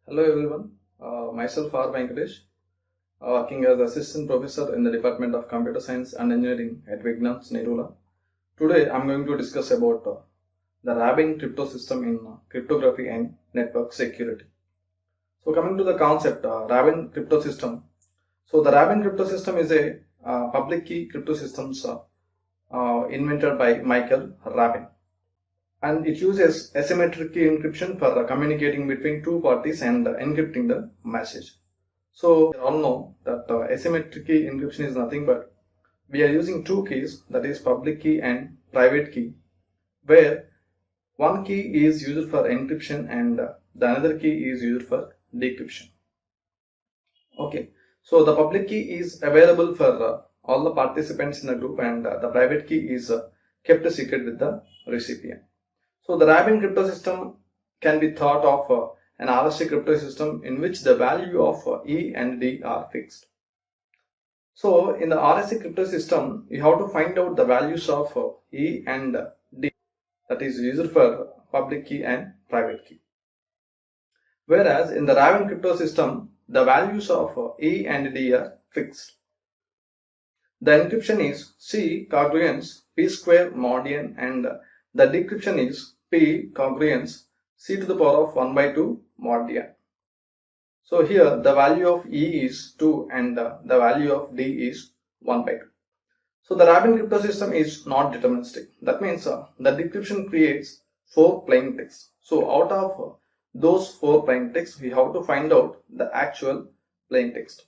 Hello everyone, myself R. Venkatesh, working as Assistant Professor in the Department of Computer Science and Engineering at Vignan, Nerula. Today I am going to discuss about the Rabin Cryptosystem in cryptography and network security. So coming to the concept, Rabin Cryptosystem. So the Rabin Cryptosystem is a public key cryptosystems invented by Michael Rabin. And it uses asymmetric key encryption for communicating between two parties and encrypting the message. So you all know that asymmetric key encryption is nothing but we are using two keys, that is public key and private key, where one key is used for encryption and the another key is used for decryption. Okay, so the public key is available for all the participants in the group, and the private key is kept secret with the recipient. So the Rabin cryptosystem can be thought of an RSA cryptosystem in which the value of E and D are fixed. So in the RSA cryptosystem, you have to find out the values of E and D, that is used for public key and private key. Whereas in the Rabin cryptosystem, the values of E and D are fixed. The encryption is C congruence P square mod n, and the decryption is P congruence C to the power of 1 by 2 mod n. So here the value of E is 2 and the value of D is 1 by 2. So the Rabin cryptosystem is not deterministic. That means the decryption creates 4 plain texts. So out of those 4 plain texts, we have to find out the actual plain text.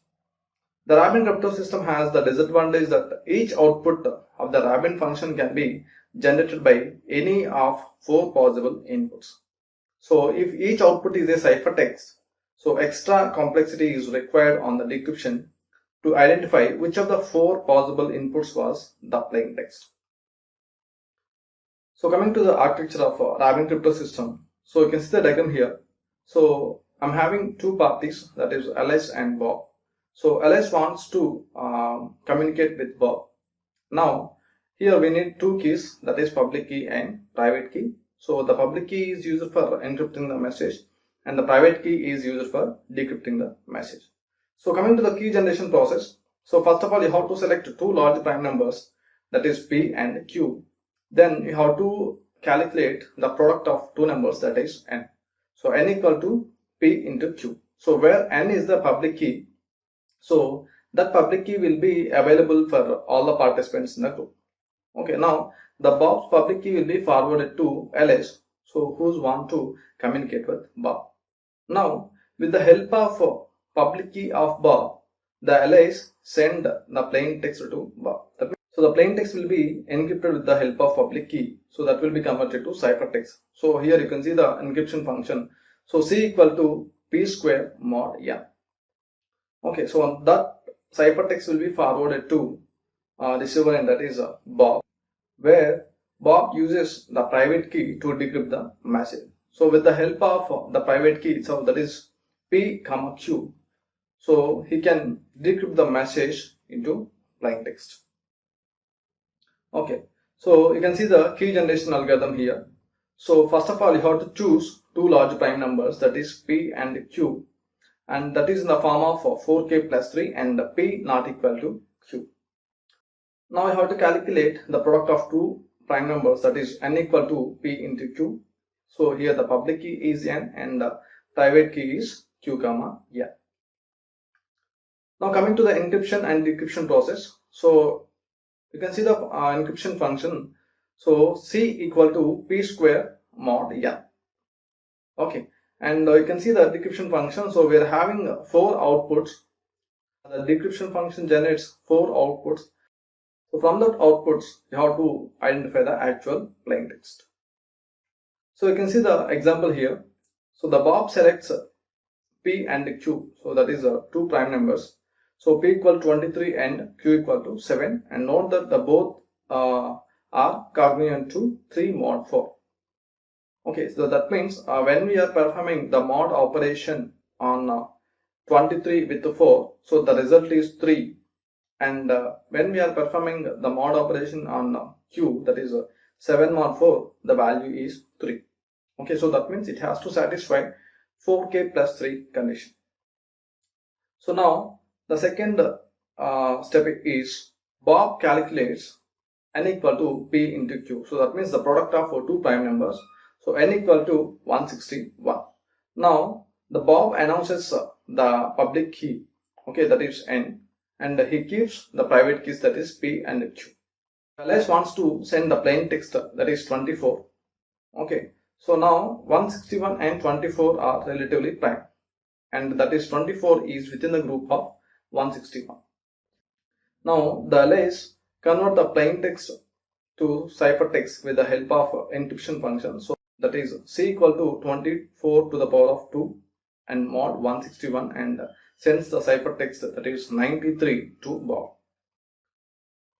The Rabin cryptosystem has the disadvantage that each output of the Rabin function can be generated by any of 4 possible inputs. So if each output is a ciphertext, so extra complexity is required on the decryption to identify which of the 4 possible inputs was the plain text. So coming to the architecture of Rabin cryptosystem, so you can see the diagram here. So I'm having two parties, that is Alice and Bob. So Alice wants to communicate with Bob. Now here we need two keys, that is public key and private key. So the public key is used for encrypting the message and the private key is used for decrypting the message. So coming to the key generation process. So first of all, you have to select two large prime numbers, that is P and Q. Then you have to calculate the product of two numbers, that is N. So N equal to P into Q. So where N is the public key, so that public key will be available for all the participants in the group. Okay, now the Bob's public key will be forwarded to Alice, so who's want to communicate with Bob. Now with the help of public key of Bob, the Alice send the plain text to Bob. So the plain text will be encrypted with the help of public key, so that will be converted to ciphertext. So here you can see the encryption function. So C equal to P square mod n. Okay, so that ciphertext will be forwarded to receiver, and that is Bob, where Bob uses the private key to decrypt the message. So with the help of the private key itself, that is P, Q, so he can decrypt the message into plain text. Okay, so you can see the key generation algorithm here. So first of all, you have to choose two large prime numbers, that is P and Q, and that is in the form of 4k plus 3 and P not equal to Q. Now you have to calculate the product of two prime numbers, that is N equal to P into Q. So here the public key is N and the private key is Q comma N. Now coming to the encryption and decryption process. So you can see the encryption function. So C equal to P square mod N. Okay, and you can see the decryption function. So we are having 4 outputs. The decryption function generates 4 outputs. So from that outputs, you have to identify the actual plain text. So you can see the example here. So the Bob selects P and Q. So that is two prime numbers. So P equal to 23 and Q equal to 7. And note that the both are congruent to 3 mod 4. Okay, so that means when we are performing the mod operation on 23 with 4, so the result is 3. And when we are performing the mod operation on Q, that is 7 mod 4, the value is 3. Okay, so that means it has to satisfy 4k plus 3 condition. So now the second step is Bob calculates n equal to p into q. So that means the product of two prime numbers. So n equal to 161. Now the Bob announces the public key, okay, that is n, and he keeps the private keys, that is p and q. Alice wants to send the plain text, that is 24. Okay, so now 161 and 24 are relatively prime, and that is 24 is within the group of 161. Now the Alice convert the plain text to ciphertext with the help of encryption function. So that is c equal to 24 to the power of 2 and mod 161, and sends the ciphertext, that is 93, to Bob.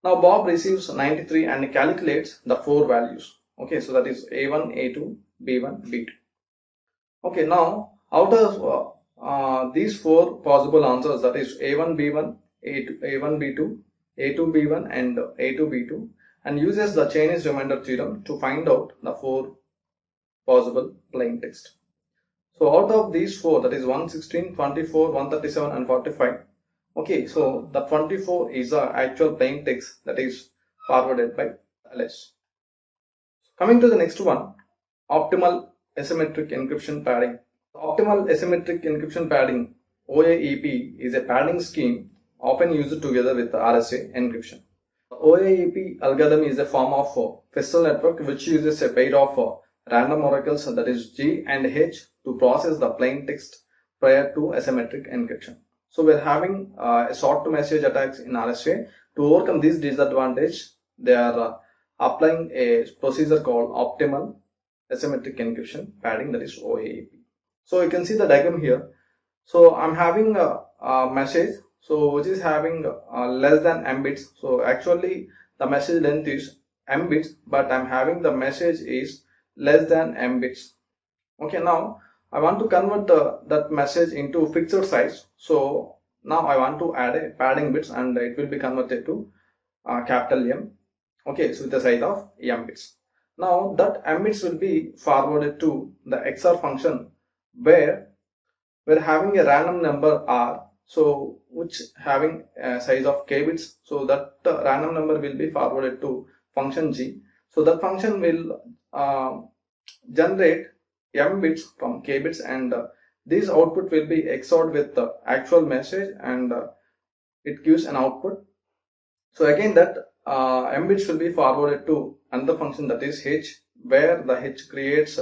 Now Bob receives 93 and calculates the four values. Okay, so that is A1, A2, B1, B2. Okay, now out of these four possible answers, that is A1, B1, A1, B2, A2, B1 and A2, B2, and uses the Chinese remainder theorem to find out the four possible plain text. So out of these four, that is 116, 24, 137 and 45. Okay, so the 24 is the actual plain text that is forwarded by Alice. Coming to the next one, optimal asymmetric encryption padding. Optimal asymmetric encryption padding, OAEP, is a padding scheme often used together with RSA encryption. The OAEP algorithm is a form of Fessel network which uses a pair of random oracles, that is G and H, to process the plain text prior to asymmetric encryption. So we are having a sort to message attacks in RSA. To overcome this disadvantage, they are applying a procedure called optimal asymmetric encryption padding, that is OAEP. So you can see the diagram here. So I'm having a message, so which is having less than m bits. So actually the message length is m bits, but I'm having the message is less than m bits. Okay, now I want to convert that message into fixed size. So now I want to add a padding bits, and it will be converted to capital M. Okay, so with the size of m bits. Now that m bits will be forwarded to the XOR function, where we're having a random number R, so which having a size of k bits. So that random number will be forwarded to function G. So that function will generate m bits from k bits, and this output will be XORed with the actual message, and it gives an output. So again that m bits will be forwarded to another function, that is H, where the H creates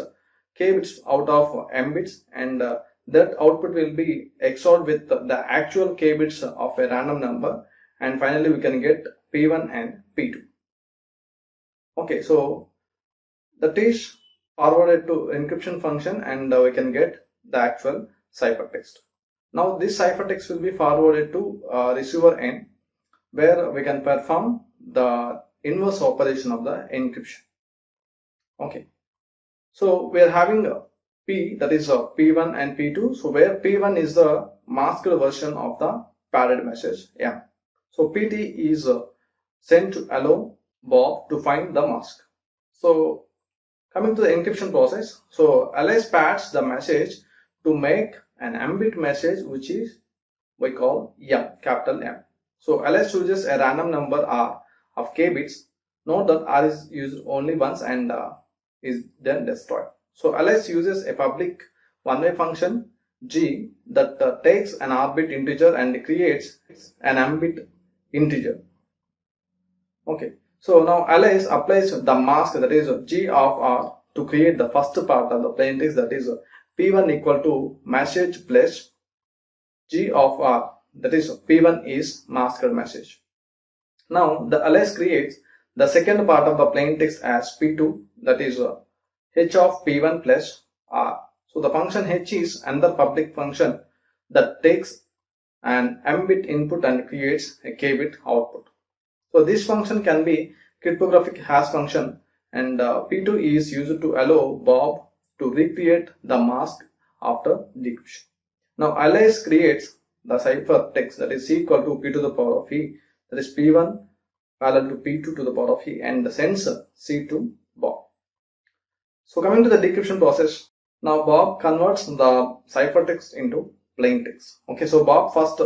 k bits out of m bits, and that output will be XORed with the actual k bits of a random number, and finally we can get P1 and P2. Okay, so that is forwarded to encryption function, and we can get the actual ciphertext. Now this ciphertext will be forwarded to receiver N, where we can perform the inverse operation of the encryption. Okay, so we are having P, that is P1 and P2. So where P1 is the masked version of the padded message M. So PT is sent to allow Bob to find the mask. So coming to the encryption process, so Alice pads the message to make an m-bit message, which is we call M, capital M. So Alice chooses a random number R of k bits. Note that R is used only once and is then destroyed. So Alice uses a public one-way function G that takes an r-bit integer and creates an m-bit integer. Okay. So now Alice applies the mask, that is G of R, to create the first part of the plain text, that is P1 equal to message plus G of R, that is P1 is masked message. Now the Alice creates the second part of the plain text as P2, that is H of P1 plus R. So the function H is another public function that takes an m-bit input and creates a k-bit output. So this function can be cryptographic hash function, and P2 is used to allow Bob to recreate the mask after decryption. Now Alice creates the ciphertext, that is C equal to P to the power of E, that is P1 parallel to P2 to the power of E, and sends C to Bob. So coming to the decryption process, Now Bob converts the ciphertext into plain text. Okay, so Bob first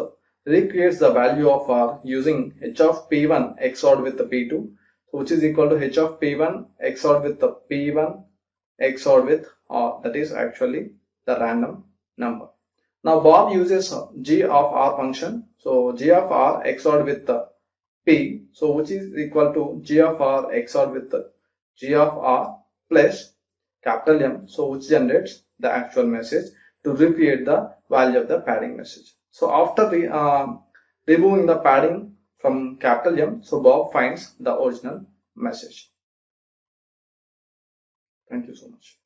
recreates the value of R using h of p1 XORed with the p2, which is equal to h of p1 XORed with the p1 XORed with R, that is actually the random number. Now Bob uses g of R function, so g of R XORed with the p, so which is equal to g of R XORed with the g of R plus capital M, so which generates the actual message to recreate the value of the padding message. So after removing the padding from capital M, so Bob finds the original message. Thank you so much.